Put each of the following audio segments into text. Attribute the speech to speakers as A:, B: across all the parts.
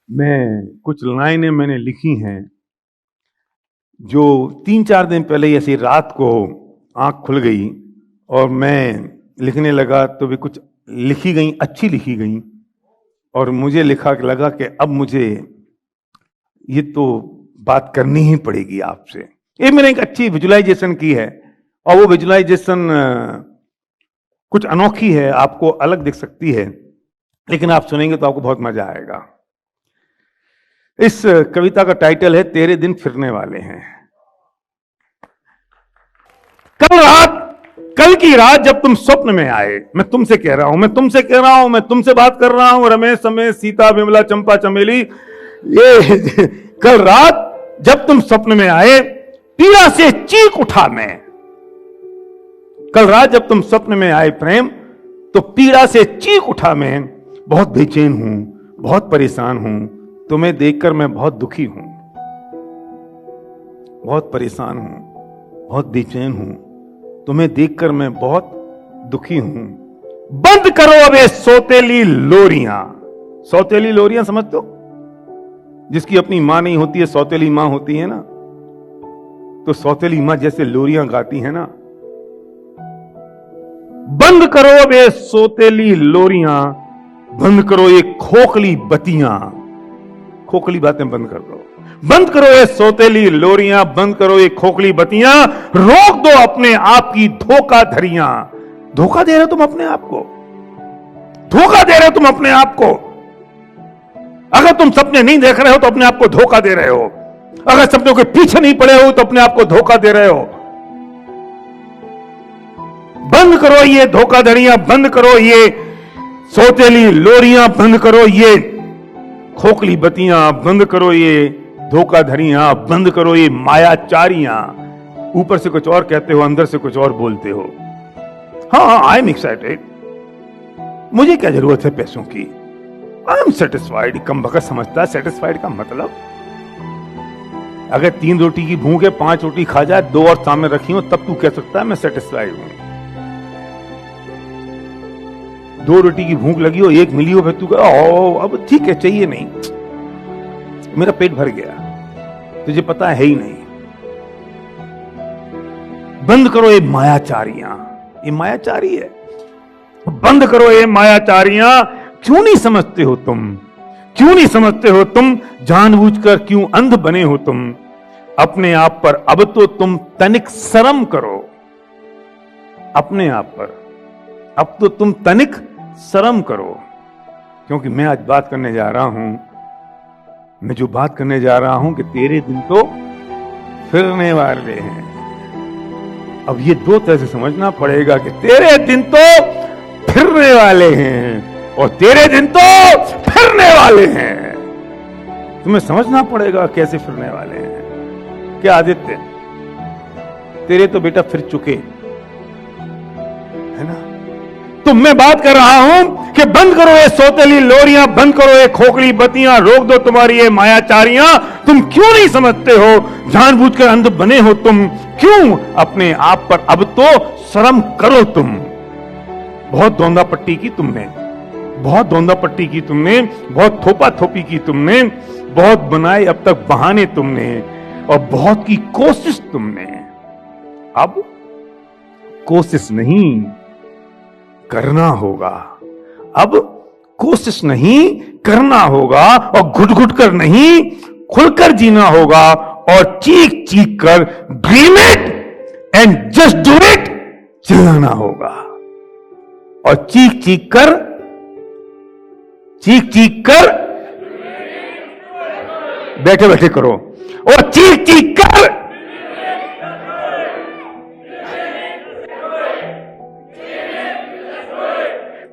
A: मैं कुछ लाइनें मैंने लिखी हैं जो 3-4 दिन पहले ऐसी रात को आंख खुल गई और मैं लिखने लगा तो भी कुछ लिखी गई, अच्छी लिखी गई और मुझे लगा कि अब मुझे ये तो बात करनी ही पड़ेगी आपसे। ये मैंने एक अच्छी विजुलाइजेशन की है और वो विजुलाइजेशन कुछ अनोखी है, आपको अलग दिख सकती है, लेकिन आप सुनेंगे तो आपको बहुत मजा आएगा। इस कविता का टाइटल है तेरे दिन फिरने वाले हैं। कल की रात जब तुम स्वप्न में आए, मैं तुमसे कह रहा हूं, मैं तुमसे बात कर रहा हूं, रमेश समेश सीता विमला चंपा चमेली। ये कल रात जब तुम स्वप्न में आए पीड़ा से चीख उठा मैं। कल रात जब तुम स्वप्न में आए प्रेम तो पीड़ा से चीख उठा मैं। बहुत बेचैन हूं, बहुत परेशान हूं, तुम्हें देखकर मैं बहुत दुखी हूं। बहुत परेशान हूं, बहुत बेचैन हूं, तुम्हें देखकर मैं बहुत दुखी हूं। बंद करो अब ये सौतेली लोरियां। सौतेली लोरियां समझ दो, जिसकी अपनी मां नहीं होती है, सौतेली मां होती है ना, तो सौतेली मां जैसे लोरियां गाती है ना। बंद करो अब ये सौतेली लोरियां, बंद करो ये खोखली बत्तियां। खोखली बातें बंद कर दो, बंद करो ये सौतेली लोरियां, बंद करो ये खोखली बत्तियां। रोक दो अपने आप की धोखाधड़ियां। धोखा दे रहे हो तुम अपने आप को, धोखा दे रहे हो तुम अपने आप को। अगर तुम सपने नहीं देख रहे हो तो अपने आप को धोखा दे रहे हो। अगर सपनों के पीछे नहीं पड़े हो तो अपने आप को धोखा दे रहे हो। बंद करो ये धोखाधड़ियां, बंद करो ये सौतेली लोरियां, बंद करो ये खोखली बत्तियां, बंद करो ये धोखाधड़ियां, बंद करो ये मायाचारियां। ऊपर से कुछ और कहते हो, अंदर से कुछ और बोलते हो। हाँ, आई एम एक्साइटेड, मुझे क्या जरूरत है पैसों की। I am satisfied. कम बखत समझता है सेटिस्फाइड का मतलब। अगर 3 रोटी की भूख है, 5 रोटी खा जाए, 2 और सामने रखी हो, तब तू कह सकता है मैं सेटिस्फाइड हूं। 2 रोटी की भूख लगी हो, 1 मिली हो, फिर तू कह अब ठीक है, चाहिए नहीं, मेरा पेट भर गया, तुझे पता है ही नहीं। बंद करो ये मायाचारियां। ये मायाचारी है। बंद करो ये मायाचारियां। क्यों नहीं समझते हो तुम, क्यों नहीं समझते हो तुम, जानबूझकर क्यों अंध बने हो तुम। अपने आप पर अब तो तुम तनिक शर्म करो। अपने आप पर अब तो तुम तनिक शर्म करो। क्योंकि मैं आज बात करने जा रहा हूं, मैं जो बात करने जा रहा हूं कि तेरे दिन तो फिरने वाले हैं। अब ये 2 तरह से समझना पड़ेगा कि तेरे दिन तो फिरने वाले हैं और तेरे दिन तो फिरने वाले हैं। तुम्हें समझना पड़ेगा कैसे फिरने वाले हैं। क्या आदित्य, तेरे तो बेटा फिर चुके है ना। तो मैं बात कर रहा हूं कि बंद करो ये सौतेली लोरियां, बंद करो ये खोखली बत्तियां, रोक दो तुम्हारी ये मायाचारियां। तुम क्यों नहीं समझते हो, जानबूझकर अंध बने हो तुम। क्यों अपने आप पर अब तो शर्म करो तुम। बहुत धोंदा पट्टी की तुमने, बहुत धोंदा पट्टी की तुमने, बहुत थोपा थोपी की तुमने, बहुत बनाए अब तक बहाने तुमने और बहुत की कोशिश तुमने। अब कोशिश नहीं करना होगा। अब कोशिश नहीं करना होगा और घुट घुट कर नहीं, खुलकर जीना होगा और चीख चीख कर dream it and just do it चिल्लाना होगा। और चीख चीख कर बैठे बैठे करो और चीख चीख कर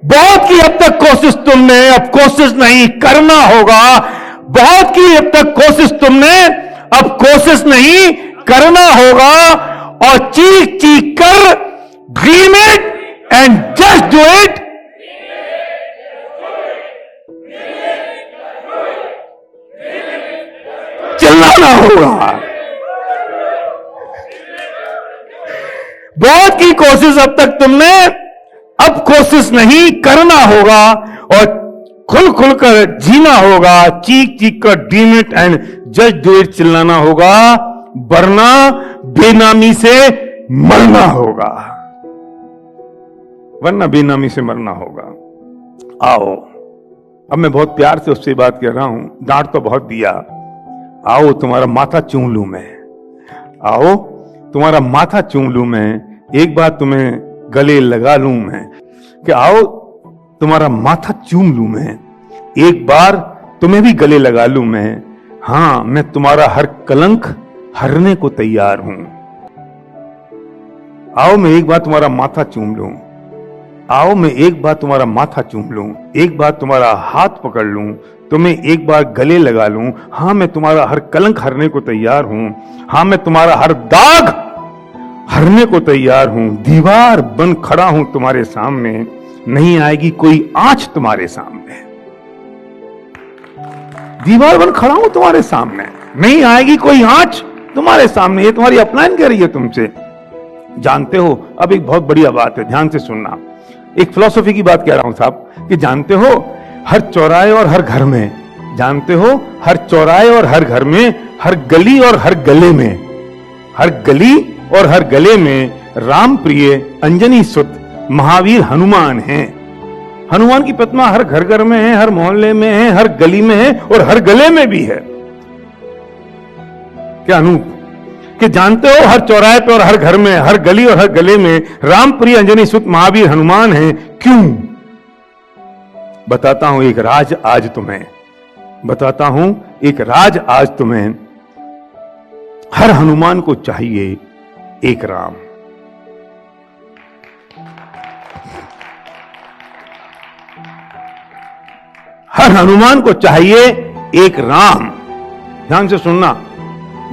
A: बहुत की अब तक कोशिश तुमने, अब कोशिश नहीं करना होगा। बहुत की अब तक कोशिश तुमने, अब कोशिश नहीं करना होगा और चीख चीख कर dream it and just do it. चिल्लाना होगा। बहुत की कोशिश अब तक तुमने, अब कोशिश नहीं करना होगा और खुल खुल कर जीना होगा, चीख चीख कर dream it and just do it चिल्लाना होगा, वरना बेनामी से मरना होगा, वरना बेनामी से मरना होगा। आओ, अब मैं बहुत प्यार से उससे बात कर रहा हूं, डांट तो बहुत दिया। आओ तुम्हारा माथा चूम लूं मैं, आओ तुम्हारा माथा चूम लूं मैं, एक बार तुम्हें गले लगा लूं मैं, कि आओ तुम्हारा माथा चूम लूं मैं, एक बार तुम्हें भी गले लगा लूं मैं। हां, मैं तुम्हारा हर कलंक हरने को तैयार हूं। आओ मैं एक बार तुम्हारा माथा चूम लूं, आओ मैं एक बार तुम्हारा माथा चूम लूं, एक बार तुम्हारा हाथ पकड़ लूं, तुम्हें एक बार गले लगा लूं। हां, मैं तुम्हारा हर कलंक हरने को तैयार हूं। हां, मैं तुम्हारा हर दाग हरने को तैयार हूं। दीवार बन खड़ा हूं तुम्हारे सामने, नहीं आएगी कोई आंच तुम्हारे सामने। दीवार बन खड़ा हूं तुम्हारे सामने, नहीं आएगी कोई आंच तुम्हारे सामने। ये तुम्हारी अपलाइन कह रही है तुमसे। जानते हो, अब एक बहुत बढ़िया बात है, ध्यान से सुनना। एक फिलॉसफी की बात कह रहा हूं साहब, कि जानते हो हर चौराहे और हर घर में, जानते हो हर चौराहे और हर घर में, हर गली और हर गले में, हर गली और हर गले में राम प्रिय अंजनी सुत महावीर हनुमान हैं। हनुमान की प्रतिमा हर घर घर में है, हर मोहल्ले में है, हर गली में है और हर गले में भी है। क्या अनूप, कि जानते हो हर चौराहे पे और हर घर में, हर गली और हर गले में राम प्रिय अंजनी सुत महावीर हनुमान हैं। क्यों? बताता हूं एक राज आज तुम्हें, बताता हूं एक राज आज तुम्हें। हर हनुमान को चाहिए एक राम। हर हनुमान को चाहिए एक राम। ध्यान से सुनना,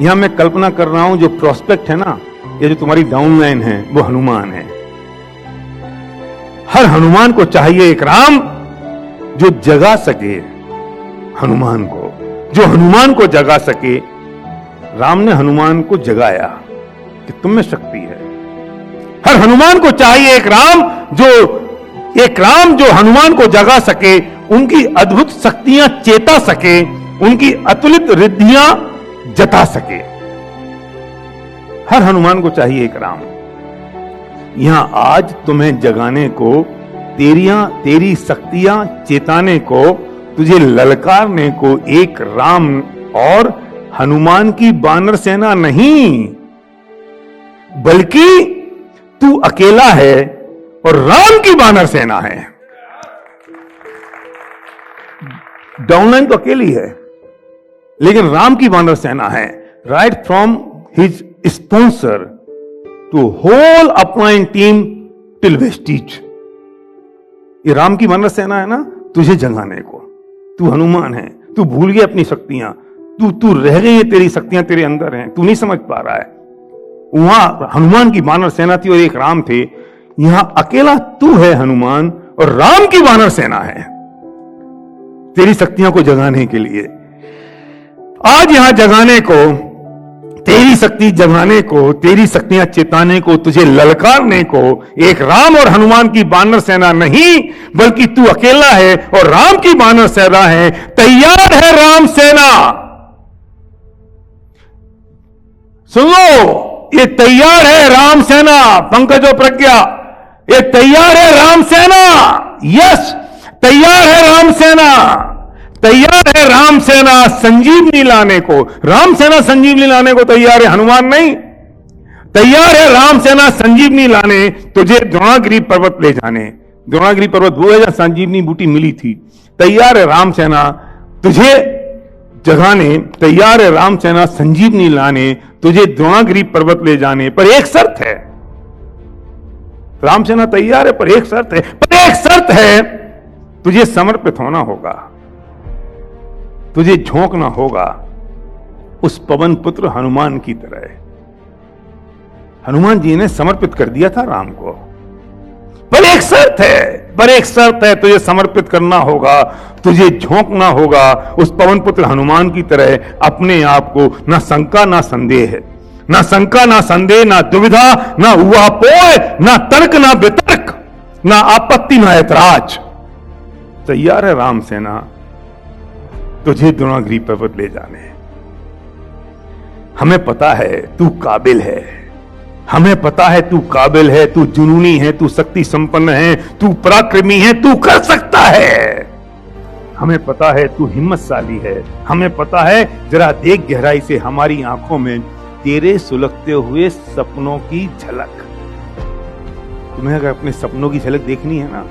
A: यहां मैं कल्पना कर रहा हूं, जो प्रोस्पेक्ट है ना, ये जो तुम्हारी डाउनलाइन है, वो हनुमान है। हर हनुमान को चाहिए एक राम जो जगा सके हनुमान को, जो हनुमान को जगा सके। राम ने हनुमान को जगाया कि तुम में शक्ति है। हर हनुमान को चाहिए एक राम जो हनुमान को जगा सके, उनकी अद्भुत शक्तियां चेता सके, उनकी अतुलित रिद्धियां जता सके। हर हनुमान को चाहिए एक राम। यहां आज तुम्हें जगाने को, तेरी शक्तियां चेताने को, तुझे ललकारने को एक राम, और हनुमान की वानर सेना नहीं, बल्कि तू अकेला है और राम की वानर सेना है। डाउनलाइन तो अकेली है, लेकिन राम की वानर सेना है। Right from his sponsor to whole upline team till Vestige, ये राम की वानर सेना है ना, तुझे जगाने को। तू हनुमान है, तू भूल गया अपनी शक्तियां, तू रह गई है, तेरी शक्तियां तेरे अंदर हैं, तू नहीं समझ पा रहा है। वहां हनुमान की वानर सेना थी और एक राम थे। यहां अकेला तू है हनुमान, और राम की वानर सेना है तेरी शक्तियों को जगाने के लिए। आज यहां जगाने को, तेरी शक्ति जगाने को, तेरी शक्तियां चेताने को, तुझे ललकारने को एक राम और हनुमान की वानर सेना नहीं, बल्कि तू अकेला है और राम की वानर सेना है। तैयार है राम सेना। सुन लो, ये तैयार है राम सेना। पंकज और प्रज्ञा, ये तैयार है राम सेना। यस, तैयार है राम सेना, तैयार है राम सेना संजीवनी लाने को। राम सेना संजीवनी लाने को तैयार है, हनुमान नहीं। तैयार है राम सेना संजीवनी लाने, तुझे द्रोणागिरी पर्वत ले जाने। द्रोणागिरी पर्वत वो है जहां संजीवनी बूटी मिली थी। तैयार है राम सेना तुझे जगाने, तैयार है राम सेना संजीवनी लाने, तुझे द्रोणागिरी पर्वत ले जाने। पर एक शर्त है, राम सेना तैयार है, पर एक शर्त है, तुझे समर्पित होना होगा, तुझे झोंकना होगा उस पवन पुत्र हनुमान की तरह। हनुमान जी ने समर्पित कर दिया था राम को, पर एक शर्त है, तुझे समर्पित करना होगा, तुझे झोंकना होगा उस पवन पुत्र हनुमान की तरह अपने आप को। ना शंका ना संदेह, ना शंका ना संदेह, ना दुविधा, ना उहापोह, ना तर्क ना वितर्क, ना आपत्ति ना ऐतराज। तैयार है राम सेना तुझे द्रोणागिरी पर्वत ले जाने। हमें पता है तू काबिल है, हमें पता है तू काबिल है, तू जुनूनी है, तू शक्ति संपन्न है, तू पराक्रमी है, तू कर सकता है। हमें पता है तू हिम्मतशाली है, हमें पता है, जरा देख गहराई से हमारी आंखों में तेरे सुलगते हुए सपनों की झलक। तुम्हें अगर अपने सपनों की झलक देखनी है ना,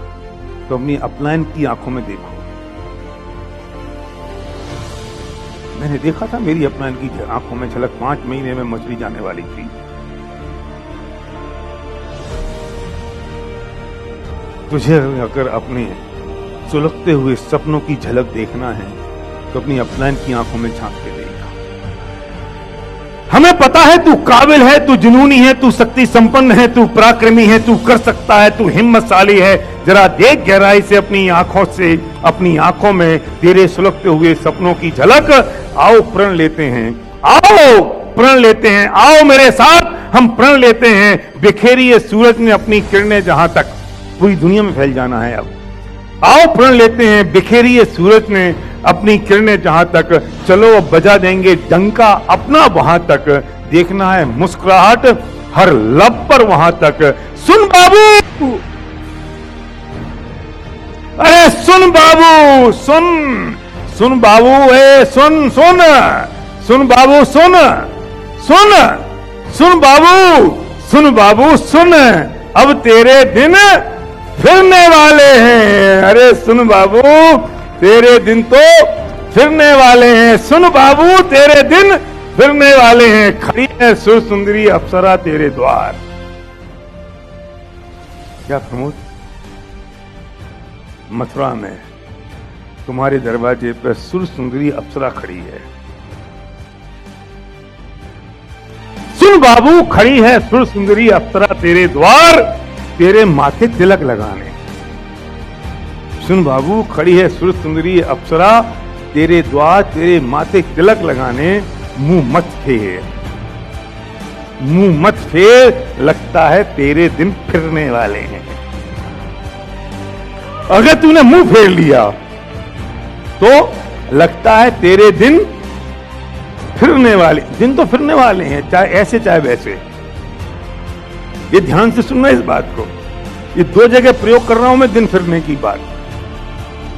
A: तो अपनी अपलायन की आंखों में देखो। मैंने देखा था मेरी अपलायन की आंखों में झलक 5 महीने में मछली जाने वाली थी। तुझे अगर अपने सुलगते हुए सपनों की झलक देखना है तो अपनी अपलायन की आंखों में झांक के देखा। हमें पता है तू काबिल है, तू जुनूनी है, तू शक्ति संपन्न है, तू पराक्रमी है, तू कर सकता है, तू हिम्मतशाली है। जरा देख गहराई से अपनी आंखों में तेरे सुलगते हुए सपनों की झलक। आओ प्रण लेते हैं, आओ प्रण लेते हैं, आओ मेरे साथ हम प्रण लेते हैं। बिखेरी ये सूरज ने अपनी किरणें जहां तक, पूरी दुनिया में फैल जाना है। अब आओ प्रण लेते हैं, बिखेरी ये सूरज ने अपनी किरणें जहां तक। चलो अब बजा देंगे डंका अपना वहां तक। देखना है मुस्कुराहट हर लब पर वहां तक। सुन बाबू, अरे सुन बाबू, सुन बाबू, सुन बाबू, सुन बाबू, सुन अब तेरे दिन फिरने वाले हैं। अरे सुन बाबू, तेरे दिन तो फिरने वाले हैं। सुन बाबू, तेरे दिन फिरने वाले हैं। खड़ी है सुर सुंदरी अप्सरा तेरे द्वार। क्या प्रमोद, मथुरा में तुम्हारे दरवाजे पर सुर सुंदरी अप्सरा खड़ी है। सुन बाबू, खड़ी है सुर सुंदरी अप्सरा तेरे द्वार, तेरे माथे तिलक लगाने। सुन बाबू, खड़ी है सुर सुंदरी अप्सरा तेरे द्वार, तेरे माथे तिलक लगाने। मुंह मत फेर, लगता है तेरे दिन फिरने वाले हैं। अगर तूने मुंह फेर लिया तो लगता है तेरे दिन फिरने वाले। दिन तो फिरने वाले हैं, चाहे ऐसे चाहे वैसे। ये ध्यान से सुनना इस बात को। ये 2 जगह प्रयोग कर रहा हूं मैं दिन फिरने की बात।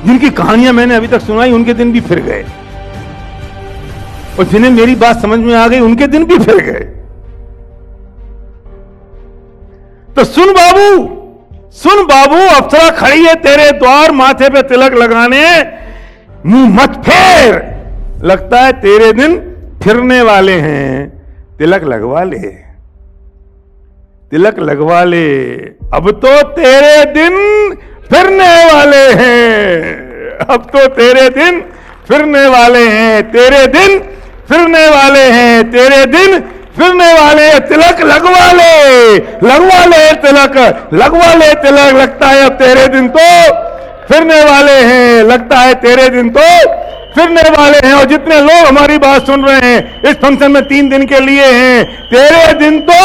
A: जिनकी कहानियां मैंने अभी तक सुनाई उनके दिन भी फिर गए, और जिन्हें मेरी बात समझ में आ गई उनके दिन भी फिर गए। तो सुन बाबू, अप्सरा खड़ी है तेरे द्वार, माथे पे तिलक लगाने। मुंह मत फेर, लगता है तेरे दिन फिरने वाले हैं। तिलक लगवा ले, तिलक लगवा ले, अब तो तेरे दिन फिरने वाले हैं। अब तो तेरे दिन फिरने वाले हैं, तेरे दिन फिरने वाले हैं, तेरे दिन फिरने वाले। तिलक लगवा ले, तिलक लगवा ले, तिलक। लगता है अब तेरे दिन तो फिरने वाले हैं, लगता है तेरे दिन तो फिरने वाले हैं। और जितने लोग हमारी बात सुन रहे हैं इस फंक्शन में 3 दिन के लिए हैं, तेरे दिन तो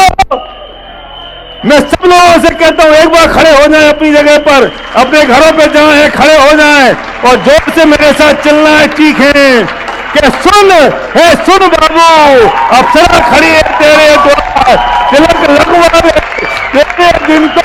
A: मैं सब लोगों से कहता हूं एक बार खड़े हो जाएं अपनी जगह पर, अपने घरों पे जहां है खड़े हो जाएं और जोर से मेरे साथ चलना है, चीखें कि सुन बाबू, अप्सरा खड़ी है तेरे द्वार, तिलक लगवा दे, तेरे दिन तो